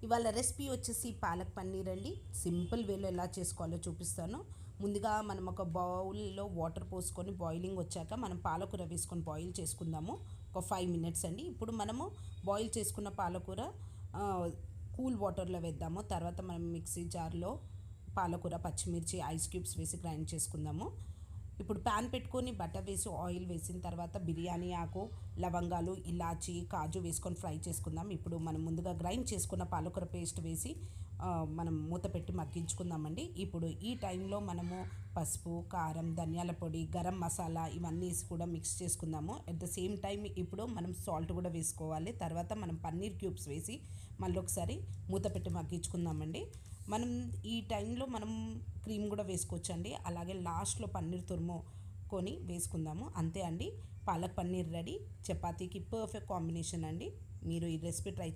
ఇవాళ రెసిపీ వచ్చేసి పాలక్ పన్నీర్ అండి. సింపుల్ వేలో ఎలా చేసుకోవాలో చూపిస్తాను. ముందుగా మనం ఒక బౌల్లో వాటర్ పోసుకొని బాయిలింగ్ వచ్చాక మనం పాలకూర వేసుకొని బాయిల్ చేసుకుందాము. ఒక 5 మినిట్స్ అండి. ఇప్పుడు మనము బాయిల్ చేసుకున్న పాలకూర ఆ, కూల్ వాటర్లో వేద్దాము. తర్వాత మనం మిక్సీ జార్లో పాలకూర, పచ్చిమిర్చి, ఐస్ క్యూబ్స్ వేసి గ్రైండ్ చేసుకుందాము. ఇప్పుడు ప్యాన్ పెట్టుకొని బటర్ వేసి ఆయిల్ వేసిన తర్వాత బిర్యానీ ఆకు, లవంగాలు, ఇలాచి, కాజు వేసుకొని ఫ్రై చేసుకుందాం. ఇప్పుడు మనం ముందుగా గ్రైండ్ చేసుకున్న పాలకూర పేస్ట్ వేసి మనం మూత పెట్టి మగ్గించుకుందామండి. ఇప్పుడు ఈ టైంలో మనము పసుపు, కారం, ధనియాల పొడి, గరం మసాలా ఇవన్నీ వేసి కూడా మిక్స్ చేసుకుందాము. అట్ ద సేమ్ టైం ఇప్పుడు మనం సాల్ట్ కూడా వేసుకోవాలి. తర్వాత మనం పన్నీర్ క్యూబ్స్ వేసి మళ్ళీ ఒకసారి మూత పెట్టి మగ్గించుకుందామండి. మనం ఈ టైంలో మనం క్రీమ్ కూడా వేసుకోవచ్చండి. అలాగే లాస్ట్లో పన్నీర్ తురుము కొని వేసుకుందాము. అంతే అండి, పాలక్ పన్నీర్ రెడీ. చపాతీకి పర్ఫెక్ట్ కాంబినేషన్ అండి. మీరు ఈ రెసిపీ ట్రై చేసి